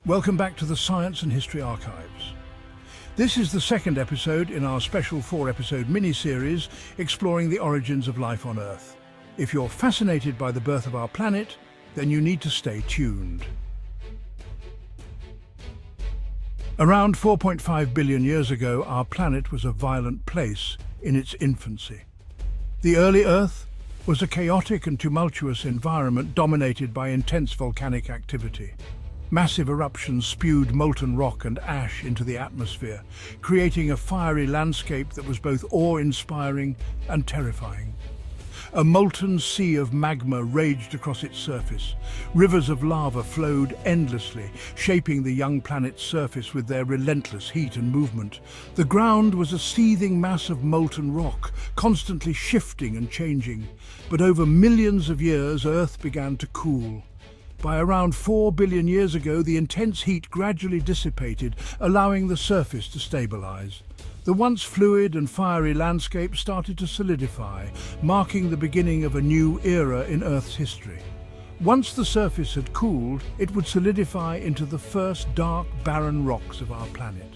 Welcome back to the Science and History Archives. This is the second episode in our special 4-episode mini-series exploring the origins of life on Earth. If you're fascinated by the birth of our planet, then you need to stay tuned. Around 4.5 billion years ago, our planet was a violent place in its infancy. The early Earth was a chaotic and tumultuous environment dominated by intense volcanic activity. Massive eruptions spewed molten rock and ash into the atmosphere, creating a fiery landscape that was both awe-inspiring and terrifying. A molten sea of magma raged across its surface. Rivers of lava flowed endlessly, shaping the young planet's surface with their relentless heat and movement. The ground was a seething mass of molten rock, constantly shifting and changing. But over millions of years, Earth began to cool. By around 4 billion years ago, the intense heat gradually dissipated, allowing the surface to stabilize. The once fluid and fiery landscape started to solidify, marking the beginning of a new era in Earth's history. Once the surface had cooled, it would solidify into the first dark, barren rocks of our planet.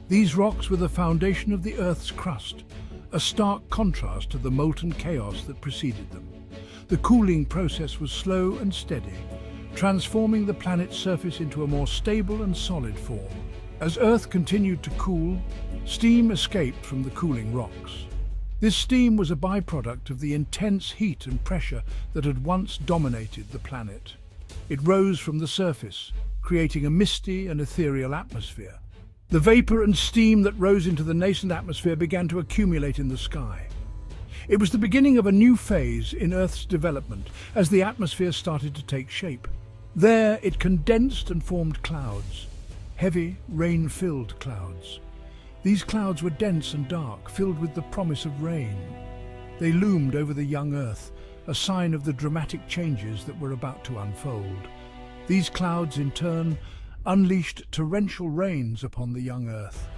These rocks were the foundation of the Earth's crust, a stark contrast to the molten chaos that preceded them. The cooling process was slow and steady, transforming the planet's surface into a more stable and solid form. As Earth continued to cool, steam escaped from the cooling rocks. This steam was a byproduct of the intense heat and pressure that had once dominated the planet. It rose from the surface, creating a misty and ethereal atmosphere. The vapor and steam that rose into the nascent atmosphere began to accumulate in the sky. It was the beginning of a new phase in Earth's development as the atmosphere started to take shape. There, it condensed and formed clouds, heavy, rain-filled clouds. These clouds were dense and dark, filled with the promise of rain. They loomed over the young Earth, a sign of the dramatic changes that were about to unfold. These clouds, in turn, unleashed torrential rains upon the young Earth.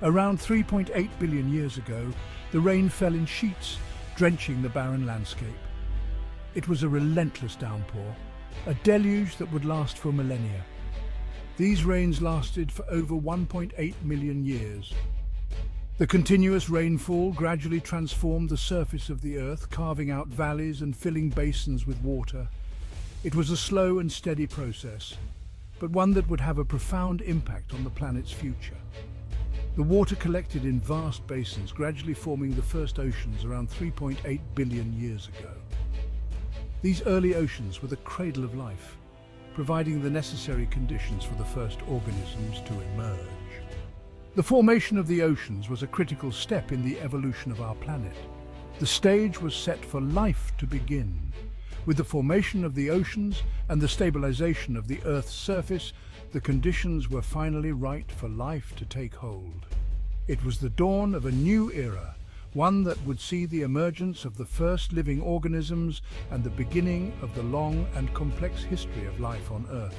Around 3.8 billion years ago, the rain fell in sheets, drenching the barren landscape. It was a relentless downpour, a deluge that would last for millennia. These rains lasted for over 1.8 million years. The continuous rainfall gradually transformed the surface of the Earth, carving out valleys and filling basins with water. It was a slow and steady process, but one that would have a profound impact on the planet's future. The water collected in vast basins, gradually forming the first oceans around 3.8 billion years ago. These early oceans were the cradle of life, providing the necessary conditions for the first organisms to emerge. The formation of the oceans was a critical step in the evolution of our planet. The stage was set for life to begin. With the formation of the oceans and the stabilization of the Earth's surface, the conditions were finally right for life to take hold. It was the dawn of a new era, one that would see the emergence of the first living organisms and the beginning of the long and complex history of life on Earth.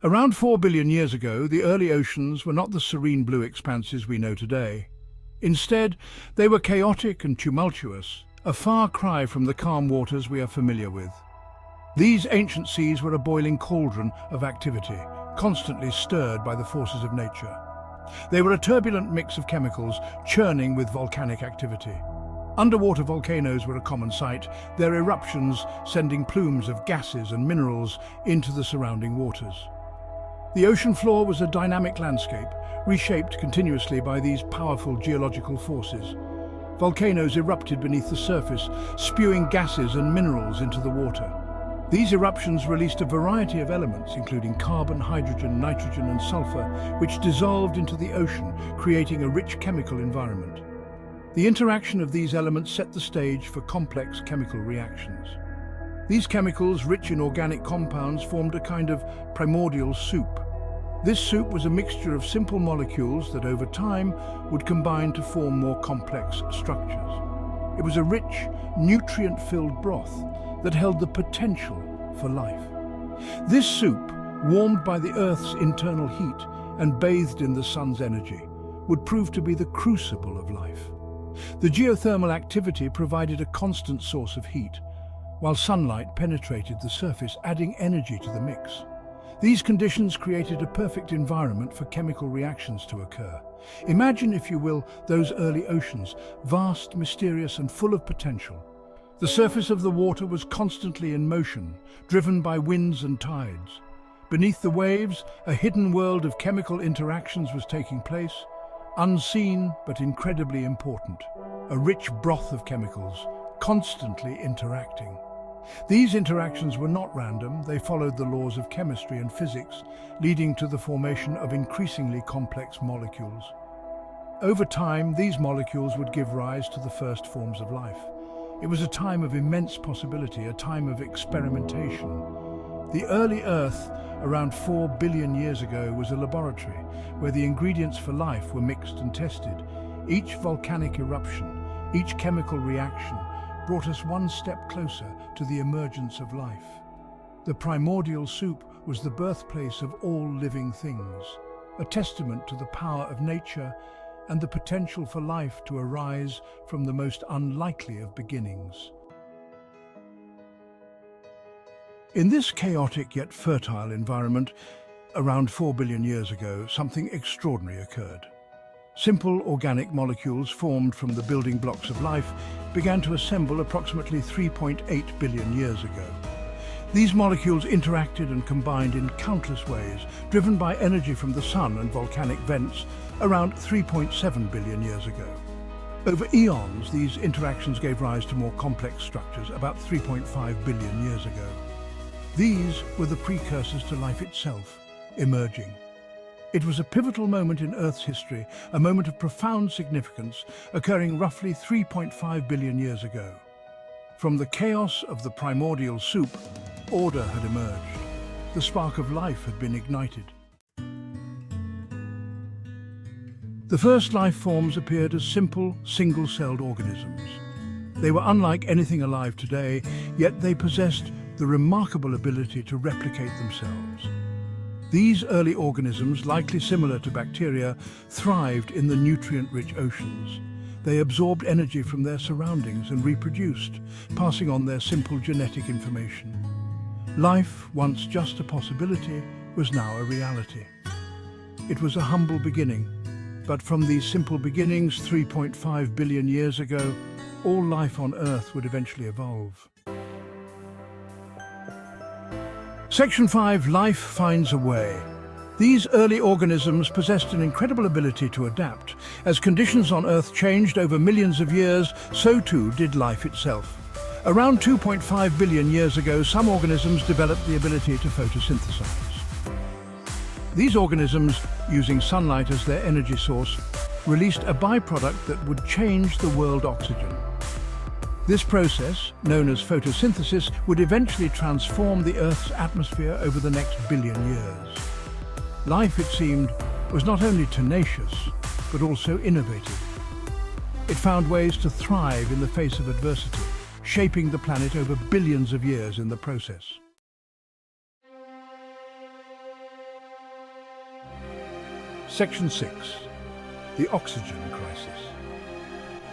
Around 4 billion years ago, the early oceans were not the serene blue expanses we know today. Instead, they were chaotic and tumultuous, a far cry from the calm waters we are familiar with. These ancient seas were a boiling cauldron of activity, constantly stirred by the forces of nature. They were a turbulent mix of chemicals churning with volcanic activity. Underwater volcanoes were a common sight, their eruptions sending plumes of gases and minerals into the surrounding waters. The ocean floor was a dynamic landscape, reshaped continuously by these powerful geological forces. Volcanoes erupted beneath the surface, spewing gases and minerals into the water. These eruptions released a variety of elements, including carbon, hydrogen, nitrogen, and sulfur, which dissolved into the ocean, creating a rich chemical environment. The interaction of these elements set the stage for complex chemical reactions. These chemicals, rich in organic compounds, formed a kind of primordial soup. This soup was a mixture of simple molecules that over time would combine to form more complex structures. It was a rich, nutrient-filled broth that held the potential for life. This soup, warmed by the Earth's internal heat and bathed in the sun's energy, would prove to be the crucible of life. The geothermal activity provided a constant source of heat, while sunlight penetrated the surface, adding energy to the mix. These conditions created a perfect environment for chemical reactions to occur. Imagine, if you will, those early oceans, vast, mysterious, and full of potential. The surface of the water was constantly in motion, driven by winds and tides. Beneath the waves, a hidden world of chemical interactions was taking place, unseen but incredibly important. A rich broth of chemicals, constantly interacting. These interactions were not random, they followed the laws of chemistry and physics, leading to the formation of increasingly complex molecules. Over time, these molecules would give rise to the first forms of life. It was a time of immense possibility, a time of experimentation. The early Earth, around 4 billion years ago, was a laboratory where the ingredients for life were mixed and tested. Each volcanic eruption, each chemical reaction, brought us one step closer to the emergence of life. The primordial soup was the birthplace of all living things, a testament to the power of nature and the potential for life to arise from the most unlikely of beginnings. In this chaotic yet fertile environment, around 4 billion years ago, something extraordinary occurred. Simple organic molecules formed from the building blocks of life began to assemble approximately 3.8 billion years ago. These molecules interacted and combined in countless ways, driven by energy from the sun and volcanic vents around 3.7 billion years ago. Over eons, these interactions gave rise to more complex structures about 3.5 billion years ago. These were the precursors to life itself, emerging. It was a pivotal moment in Earth's history, a moment of profound significance, occurring roughly 3.5 billion years ago. From the chaos of the primordial soup, order had emerged. The spark of life had been ignited. The first life forms appeared as simple, single-celled organisms. They were unlike anything alive today, yet they possessed the remarkable ability to replicate themselves. These early organisms, likely similar to bacteria, thrived in the nutrient-rich oceans. They absorbed energy from their surroundings and reproduced, passing on their simple genetic information. Life, once just a possibility, was now a reality. It was a humble beginning, but from these simple beginnings 3.5 billion years ago, all life on Earth would eventually evolve. Section 5. Life finds a way. These early organisms possessed an incredible ability to adapt. As conditions on Earth changed over millions of years, so too did life itself. Around 2.5 billion years ago, some organisms developed the ability to photosynthesize. These organisms, using sunlight as their energy source, released a byproduct that would change the world: oxygen. This process, known as photosynthesis, would eventually transform the Earth's atmosphere over the next billion years. Life, it seemed, was not only tenacious, but also innovative. It found ways to thrive in the face of adversity, shaping the planet over billions of years in the process. Section 6. The oxygen crisis.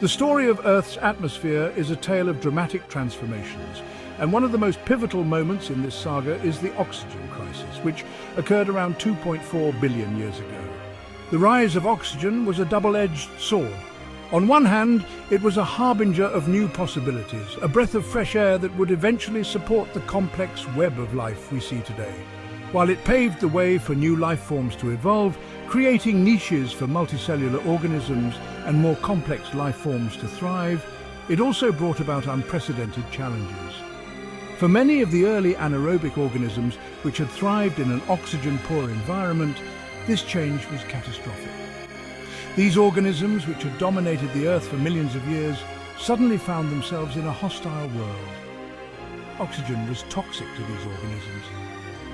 The story of Earth's atmosphere is a tale of dramatic transformations, and one of the most pivotal moments in this saga is the oxygen crisis, which occurred around 2.4 billion years ago. The rise of oxygen was a double-edged sword. On one hand, it was a harbinger of new possibilities, a breath of fresh air that would eventually support the complex web of life we see today. While it paved the way for new life forms to evolve, creating niches for multicellular organisms and more complex life forms to thrive, it also brought about unprecedented challenges. For many of the early anaerobic organisms which had thrived in an oxygen-poor environment, this change was catastrophic. These organisms, which had dominated the Earth for millions of years, suddenly found themselves in a hostile world. Oxygen was toxic to these organisms.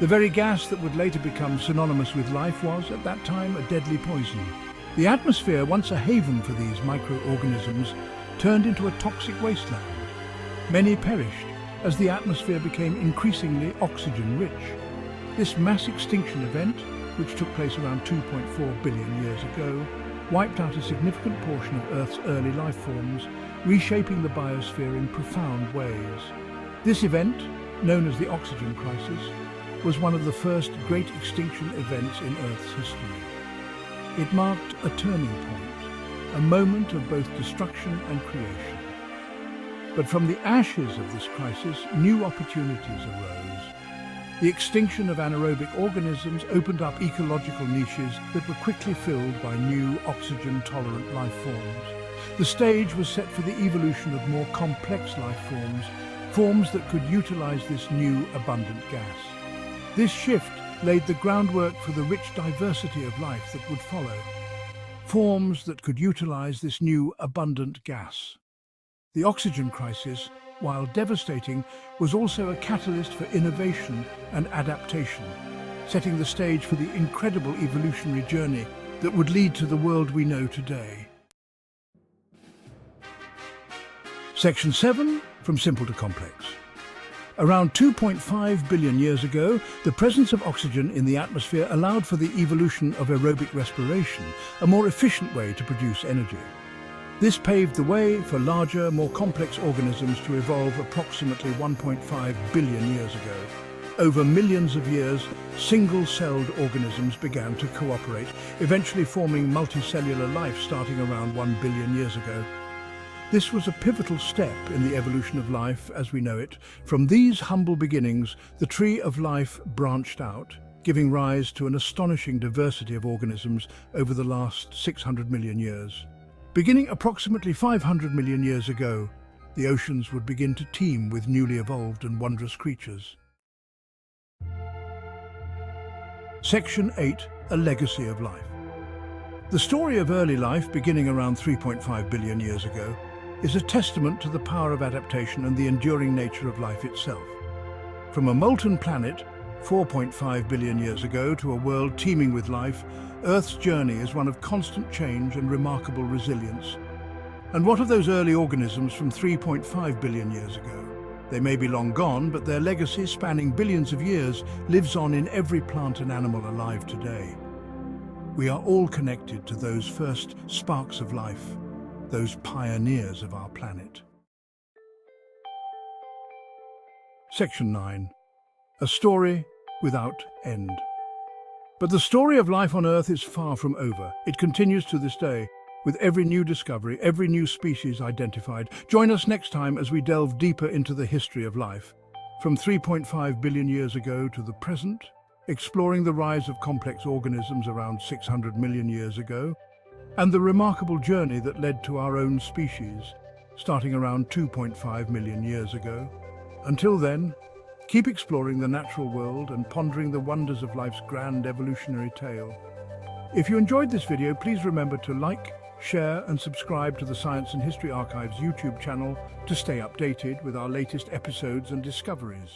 The very gas that would later become synonymous with life was, at that time, a deadly poison. The atmosphere, once a haven for these microorganisms, turned into a toxic wasteland. Many perished as the atmosphere became increasingly oxygen-rich. This mass extinction event, which took place around 2.4 billion years ago, wiped out a significant portion of Earth's early life forms, reshaping the biosphere in profound ways. This event, known as the oxygen crisis, was one of the first great extinction events in Earth's history. It marked a turning point, a moment of both destruction and creation. But from the ashes of this crisis, new opportunities arose. The extinction of anaerobic organisms opened up ecological niches that were quickly filled by new oxygen-tolerant life forms. The stage was set for the evolution of more complex life forms, forms that could utilize this new abundant gas. This shift laid the groundwork for the rich diversity of life that would follow. Forms that could utilize this new abundant gas. The oxygen crisis, while devastating, was also a catalyst for innovation and adaptation, setting the stage for the incredible evolutionary journey that would lead to the world we know today. Section 7, from simple to complex. Around 2.5 billion years ago, the presence of oxygen in the atmosphere allowed for the evolution of aerobic respiration, a more efficient way to produce energy. This paved the way for larger, more complex organisms to evolve approximately 1.5 billion years ago. Over millions of years, single-celled organisms began to cooperate, eventually forming multicellular life starting around 1 billion years ago. This was a pivotal step in the evolution of life as we know it. From these humble beginnings, the tree of life branched out, giving rise to an astonishing diversity of organisms over the last 600 million years. Beginning approximately 500 million years ago, the oceans would begin to teem with newly evolved and wondrous creatures. Section 8, a legacy of life. The story of early life, beginning around 3.5 billion years ago, is a testament to the power of adaptation and the enduring nature of life itself. From a molten planet 4.5 billion years ago to a world teeming with life, Earth's journey is one of constant change and remarkable resilience. And what of those early organisms from 3.5 billion years ago? They may be long gone, but their legacy, spanning billions of years, lives on in every plant and animal alive today. We are all connected to those first sparks of life, those pioneers of our planet. Section 9. A story without end. But the story of life on Earth is far from over. It continues to this day, with every new discovery, every new species identified. Join us next time as we delve deeper into the history of life, from 3.5 billion years ago to the present, exploring the rise of complex organisms around 600 million years ago, and the remarkable journey that led to our own species, starting around 2.5 million years ago. Until then, keep exploring the natural world and pondering the wonders of life's grand evolutionary tale. If you enjoyed this video, please remember to like, share and subscribe to the Science and History Archive's YouTube channel to stay updated with our latest episodes and discoveries.